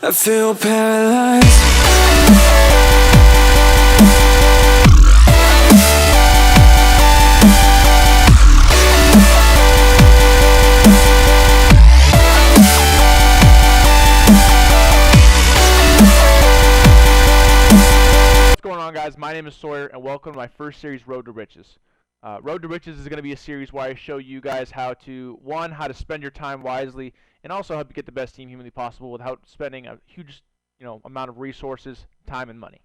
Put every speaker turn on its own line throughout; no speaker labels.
I feel paralyzed.
What's going on, guys? My name is Sawyer, and welcome to my first series, Road to Riches. Road to Riches is going to be a series where I show you guys how to spend your time wisely, and also help you get the best team humanly possible without spending a huge, amount of resources, time, and money.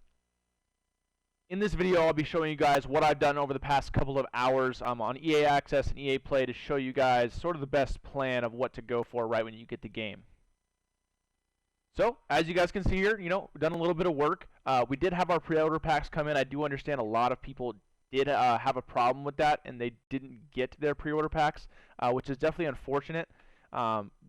In this video, I'll be showing you guys what I've done over the past couple of hours on EA Access and EA Play to show you guys sort of the best plan of what to go for right when you get the game. So, as you guys can see here, we've done a little bit of work. We did have our pre-order packs come in. I do understand a lot of people did have a problem with that, and they didn't get their pre-order packs, which is definitely unfortunate,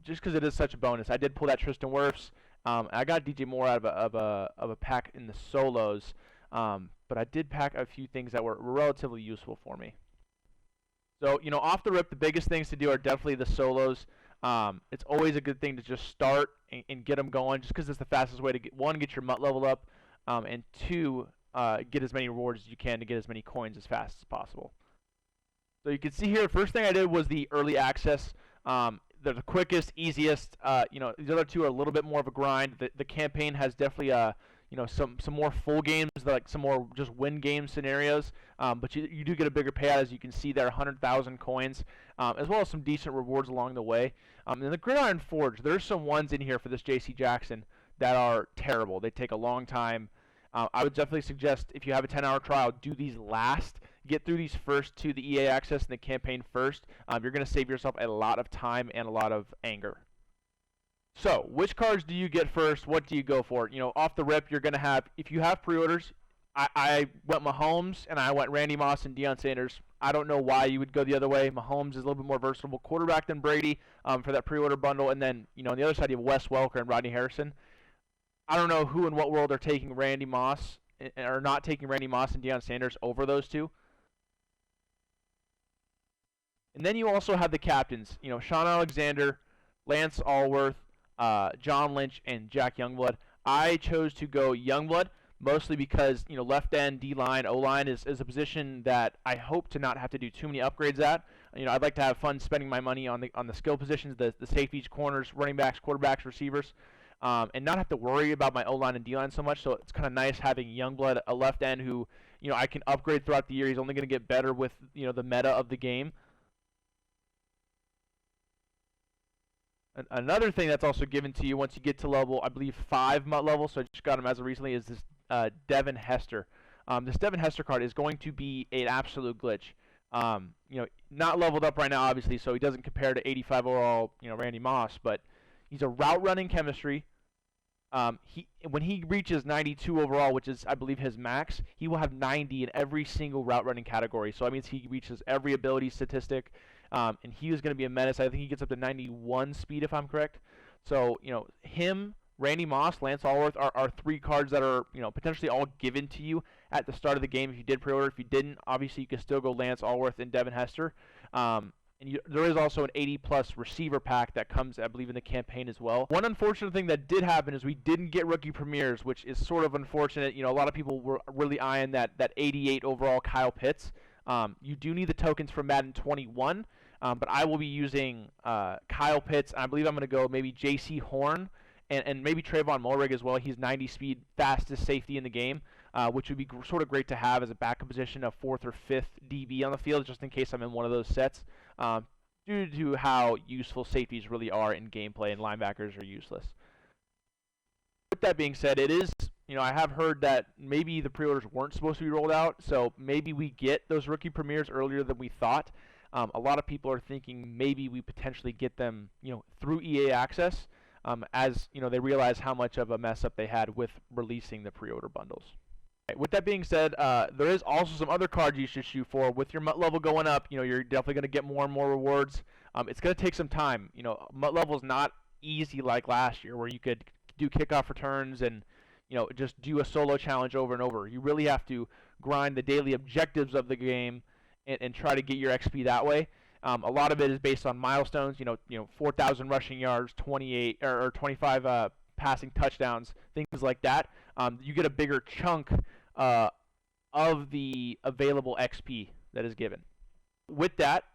just because it is such a bonus. I did pull that Tristan Wirfs. I got DJ Moore out of a pack in the solos, but I did pack a few things that were relatively useful for me. So, off the rip, the biggest things to do are definitely the solos. It's always a good thing to just start and get them going, just because it's the fastest way to get your MUT level up, and two, get as many rewards as you can to get as many coins as fast as possible. So you can see here, the first thing I did was the early access. They're the quickest, easiest. The other two are a little bit more of a grind. The campaign has definitely some more full games, like some more just win game scenarios, but you do get a bigger payout, as you can see there, 100,000 coins, as well as some decent rewards along the way. And the Gridiron Forge, there's some ones in here for this JC Jackson that are terrible. They take a long time. I would definitely suggest, if you have a 10-hour trial, do these last. Get through these first two, the EA Access and the campaign first. You're going to save yourself a lot of time and a lot of anger. So, which cards do you get first? What do you go for? Off the rip, you're going to have, if you have pre-orders, I went Mahomes, and I went Randy Moss and Deion Sanders. I don't know why you would go the other way. Mahomes is a little bit more versatile quarterback than Brady for that pre-order bundle. And then, on the other side, you have Wes Welker and Rodney Harrison. I don't know who in what world are taking Randy Moss, or not taking Randy Moss and Deion Sanders over those two. And then you also have the captains, Sean Alexander, Lance Allworth, John Lynch, and Jack Youngblood. I chose to go Youngblood, mostly because, left end, D-line, O-line is a position that I hope to not have to do too many upgrades at. I'd like to have fun spending my money on the skill positions, the safeties, corners, running backs, quarterbacks, receivers, and not have to worry about my O-line and D-line so much. So it's kind of nice having Youngblood, a left end who, I can upgrade throughout the year. He's only going to get better with, the meta of the game. Another thing that's also given to you once you get to level, I believe, 5 MUT level, so I just got him as of recently, is this Devin Hester. This Devin Hester card is going to be an absolute glitch. Not leveled up right now, obviously, so he doesn't compare to 85 overall, Randy Moss, but he's a route running chemistry. When he reaches 92 overall, which is, I believe, his max, he will have 90 in every single route running category. So that means he reaches every ability statistic. And he is going to be a menace. I think he gets up to 91 speed, if I'm correct. So, him, Randy Moss, Lance Allworth are three cards that are, potentially all given to you at the start of the game if you did pre-order. If you didn't, obviously you can still go Lance Allworth and Devin Hester. There is also an 80-plus receiver pack that comes, I believe, in the campaign as well. One unfortunate thing that did happen is we didn't get rookie premieres, which is sort of unfortunate. A lot of people were really eyeing that 88 overall Kyle Pitts. You do need the tokens from Madden 21. But I will be using Kyle Pitts, and I believe I'm going to go maybe J.C. Horn and maybe Trayvon Mulrig as well. He's 90 speed, fastest safety in the game, which would be sort of great to have as a backup position of 4th or 5th DB on the field, just in case I'm in one of those sets, due to how useful safeties really are in gameplay, and linebackers are useless. With that being said, it is, I have heard that maybe the pre-orders weren't supposed to be rolled out, so maybe we get those rookie premieres earlier than we thought. A lot of people are thinking maybe we potentially get them, through EA Access, as they realize how much of a mess up they had with releasing the pre-order bundles. Right, with that being said, there is also some other cards you should shoot for. With your MUT level going up, you're definitely going to get more and more rewards. It's going to take some time. MUT level is not easy like last year, where you could do kickoff returns and just do a solo challenge over and over. You really have to grind the daily objectives of the game and try to get your XP that way. A lot of it is based on milestones. 4,000 rushing yards, 28 or 25 passing touchdowns, things like that, you get a bigger chunk of the available XP that is given. With that,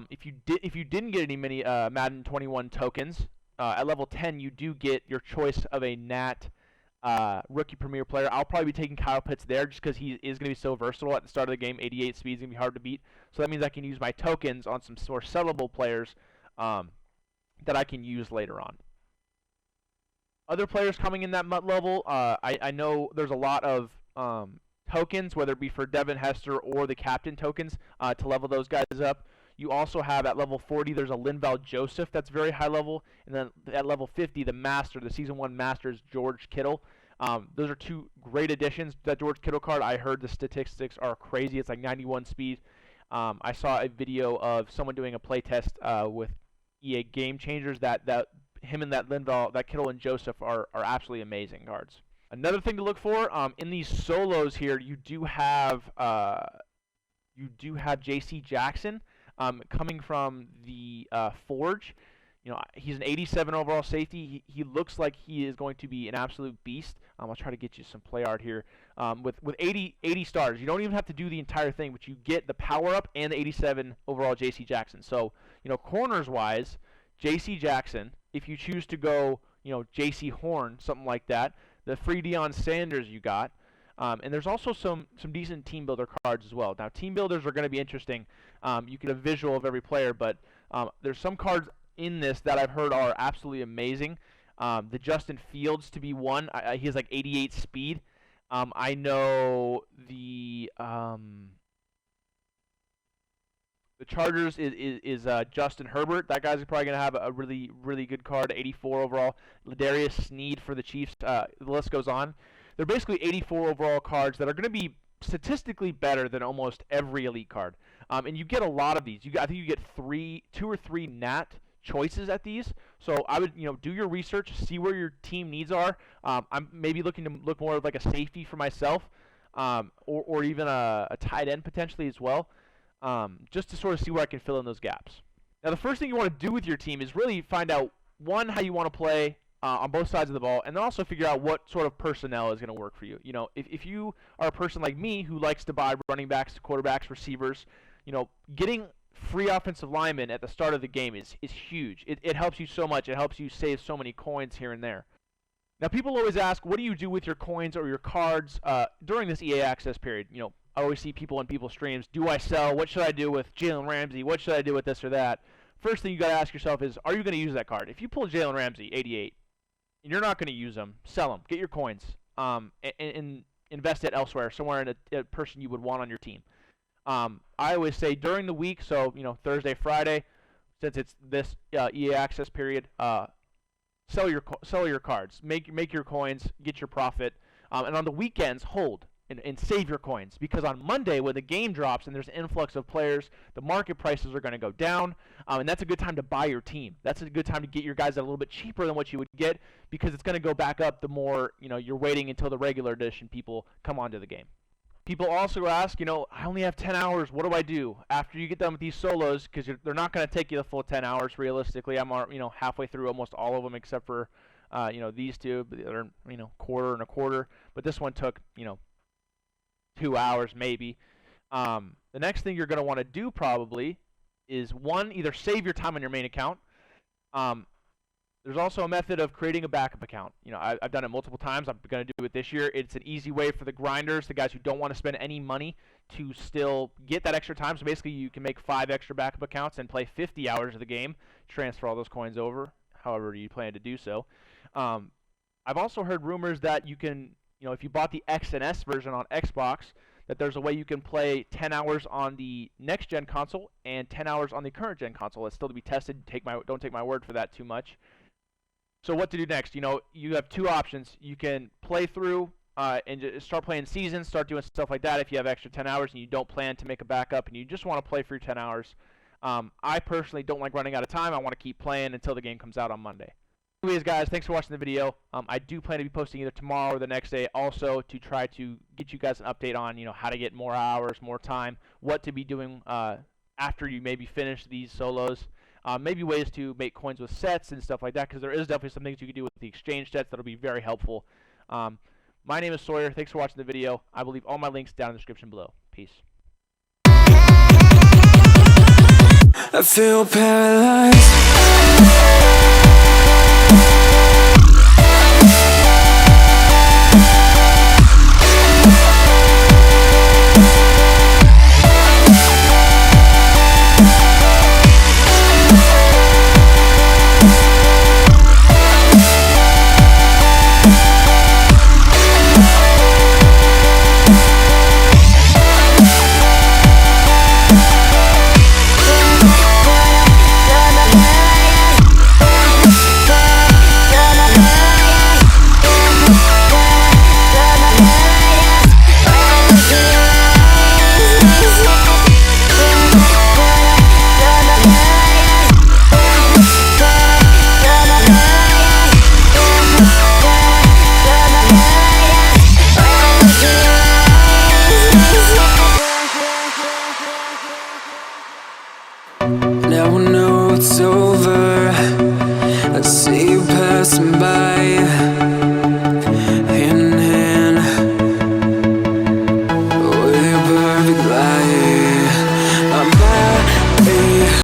if you didn't get any mini Madden 21 tokens at level 10, you do get your choice of a Nat rookie premier player. I'll probably be taking Kyle Pitts there just because he is going to be so versatile at the start of the game. 88 speed is going to be hard to beat. So that means I can use my tokens on some more sellable players that I can use later on. Other players coming in that MUT level, I know there's a lot of tokens, whether it be for Devin Hester or the captain tokens, to level those guys up. You also have at level 40, there's a Linval Joseph that's very high level. And then at level 50, the Master, the Season 1 Master is George Kittle. Those are two great additions. That George Kittle card, I heard the statistics are crazy. It's like 91 speed. I saw a video of someone doing a play test with EA Game Changers that him and that Linval, that Kittle and Joseph are absolutely amazing cards. Another thing to look for in these solos here, you do have J.C. Jackson coming from the Forge. You know, he's an 87 overall safety. He looks like he is going to be an absolute beast. I'll try to get you some play art here. With 80 stars, you don't even have to do the entire thing, but you get the power up and the 87 overall J.C. Jackson. So, you know, corners wise, J.C. Jackson. If you choose to go, you know, J.C. Horn, something like that. The free Deion Sanders you got. And there's also some decent team builder cards as well. Now, team builders are going to be interesting. You get a visual of every player, but there's some cards in this that I've heard are absolutely amazing. The Justin Fields to be one. He has like 88 speed. I know the Chargers is Justin Herbert. That guy's probably going to have a really, really good card, 84 overall. Ladarius Sneed for the Chiefs. The list goes on. They're basically 84 overall cards that are going to be statistically better than almost every elite card. And you get a lot of these. I think you get 2 or 3 Nat choices at these. So I would, you know, do your research, see where your team needs are. I'm maybe looking to look more like a safety for myself, or even a tight end potentially as well. Just to sort of see where I can fill in those gaps. Now, the first thing you want to do with your team is really find out, one, how you want to play on both sides of the ball, and then also figure out what sort of personnel is going to work for you. You know, if you are a person like me who likes to buy running backs, quarterbacks, receivers, you know, getting free offensive linemen at the start of the game is huge. It helps you so much. It helps you save so many coins here and there. Now, people always ask, what do you do with your coins or your cards during this EA Access period? You know, I always see people on people's streams, do I sell? What should I do with Jalen Ramsey? What should I do with this or that? First thing you got to ask yourself is, are you going to use that card? If you pull Jalen Ramsey, 88, and you're not going to use them, sell them. Get your coins and invest it elsewhere, somewhere in a person you would want on your team. I always say during the week, so, you know, Thursday, Friday, since it's this EA Access period, sell your cards. Make your coins, get your profit. And on the weekends, hold. And save your coins, because on Monday when the game drops and there's an influx of players, the market prices are going to go down, and that's a good time to buy your team. That's a good time to get your guys at a little bit cheaper than what you would get, because it's going to go back up the more, you know, you're waiting until the regular edition people come onto the game. People also ask, you know, I only have 10 hours. What do I do after you get done with these solos? Because they're not going to take you the full 10 hours realistically. I'm, you know, halfway through almost all of them except for, you know, these two. But they're, you know, quarter and a quarter. But this one took, you know, 2 hours maybe. The next thing you're going to want to do probably is, one, either save your time on your main account. There's also a method of creating a backup account. You know, I've done it multiple times. I'm going to do it this year. It's an easy way for the grinders, the guys who don't want to spend any money, to still get that extra time. So basically you can make 5 extra backup accounts and play 50 hours of the game, transfer all those coins over, however you plan to do so. I've also heard rumors that you can, you know, if you bought the X and S version on Xbox, that there's a way you can play 10 hours on the next-gen console and 10 hours on the current-gen console. It's still to be tested. Don't take my word for that too much. So what to do next? You know, you have 2 options. You can play through and just start playing seasons, start doing stuff like that if you have extra 10 hours and you don't plan to make a backup and you just want to play for your 10 hours. I personally don't like running out of time. I want to keep playing until the game comes out on Monday. Anyways, guys, thanks for watching the video. I do plan to be posting either tomorrow or the next day also to try to get you guys an update on, you know, how to get more hours, more time, what to be doing after you maybe finish these solos. maybe ways to make coins with sets and stuff like that, because there is definitely some things you can do with the exchange sets that'll be very helpful. My name is Sawyer. Thanks for watching the video. I will leave all my links down in the description below. Peace.
I feel paralyzed. Now I know it's over. I see you passing by, hand in hand, with your perfect light. I'm happy.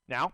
Now,